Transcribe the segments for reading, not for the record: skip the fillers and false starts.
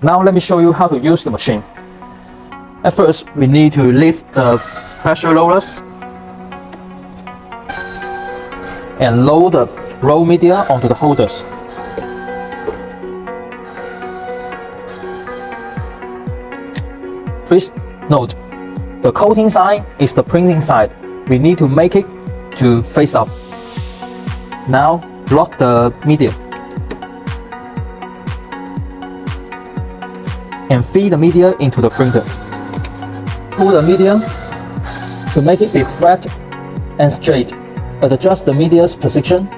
Now let me show you how to use the machine. At first, we need to lift the pressure rollers and load the roll media onto the holders. Please note, the coating side is the printing side. We need to make it to face up. Now lock the media and feed the media into the printer. Pull the media to make it be flat and straight, but adjust the media's position.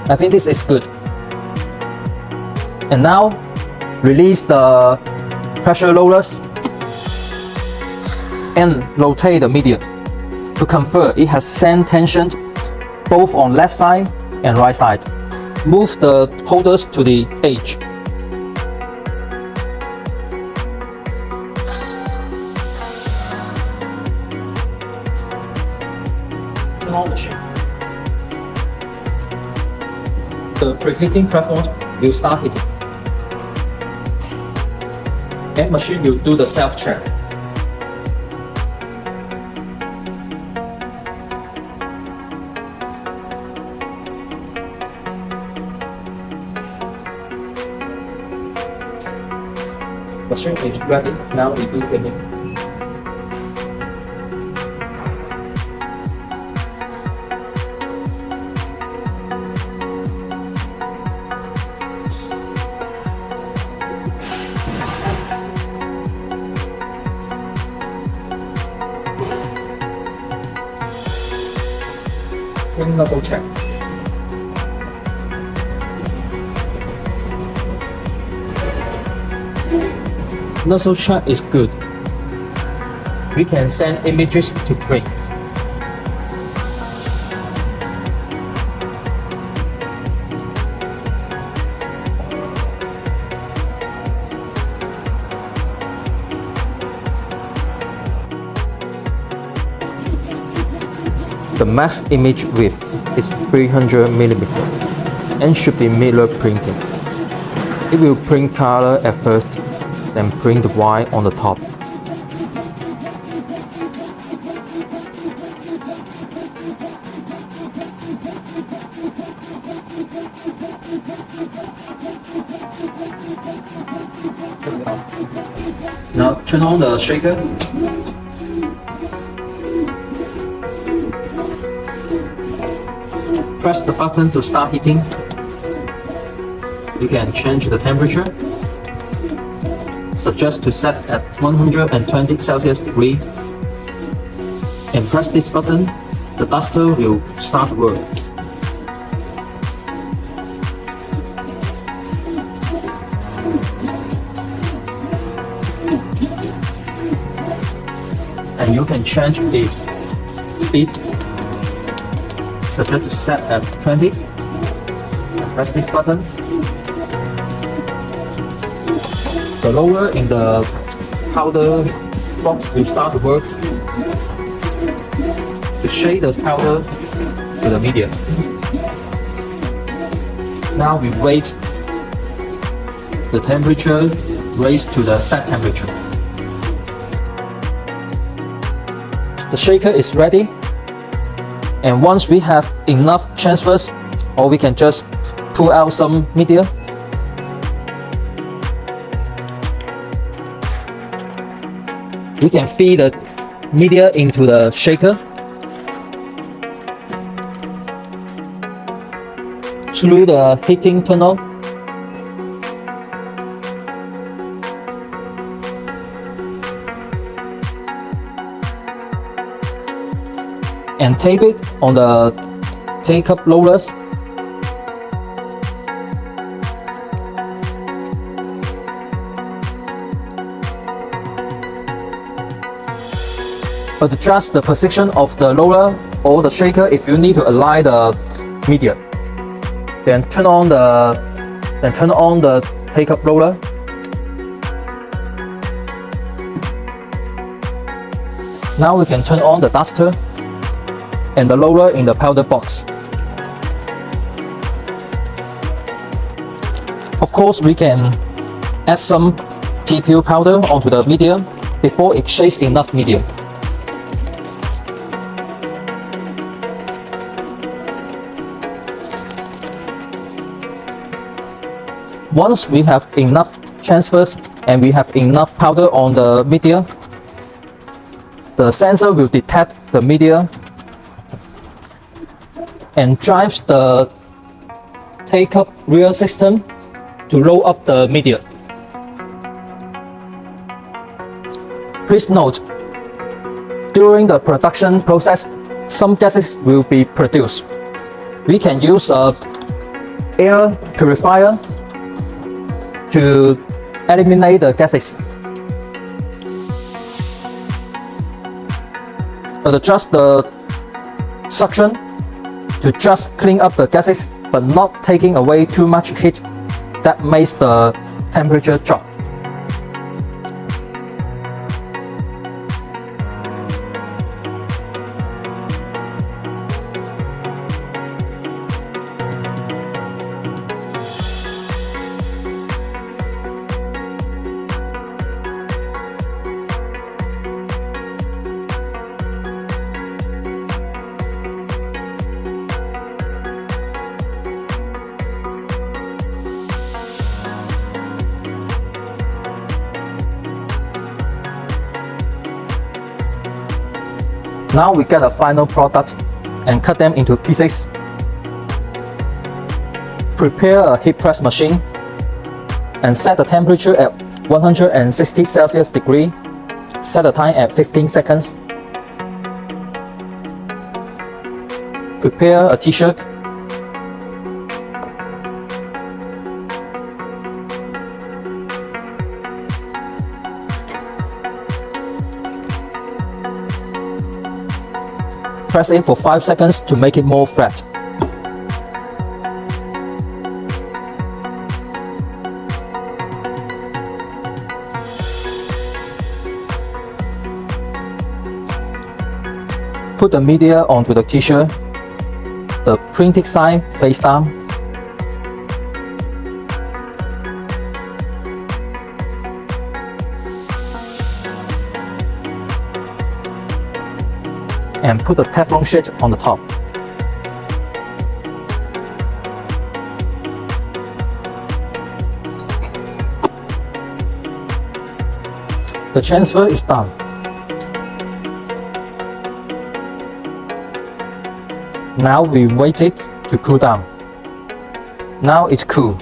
I think this is good. And now release the pressure rollers and rotate the media to confirm it has same tension both on left side and right side. Move the holders to the edge. Turn on the machine. The preheating platform will start heating. And machine will do the self-check. Machine is ready. Now we do cleaning. Clean nozzle check. Nozzle check is good. We can send images to print. The max image width is 300 mm and should be mirror printing. It will print color at first, then print white on the top. Now turn on the shaker. Press the button to start heating. You can change the temperature. Suggest to set at 120 Celsius degree. And press this button, the duster will start work. And you can change its speed. Suggest to set at 20. And press this button. The roller in the powder box will start to work to shade the powder to the media. Now we wait the temperature raised to the set temperature. The shaker is ready, and once we have enough transfers, or we can just pull out some media. We can feed the media into the shaker through the heating tunnel. And tape it on the take-up rollers. Adjust the position of the roller or the shaker if you need to align the media. Then turn on the take-up roller. Now we can turn on the duster and the roller in the powder box. Of course, we can Add some TPU powder onto the media before it shakes enough media. Once we have enough transfers and we have enough powder on the media, the sensor will detect the media and drives the take-up reel system to roll up the media. Please note, during the production process, some gases will be produced. We can use an air purifier to eliminate the gases. Adjust the suction to just clean up the gases but not taking away too much heat that makes the temperature drop. Now we get a final product and cut them into pieces. Prepare a heat press machine and set the temperature at 160 Celsius degree. Set the time at 15 seconds. Prepare a t-shirt. Press it for 5 seconds to make it more flat. Put the media onto the t-shirt, the printed side face down. And put the Teflon sheet on the top. The transfer is done. Now we wait it to cool down. Now it's cool.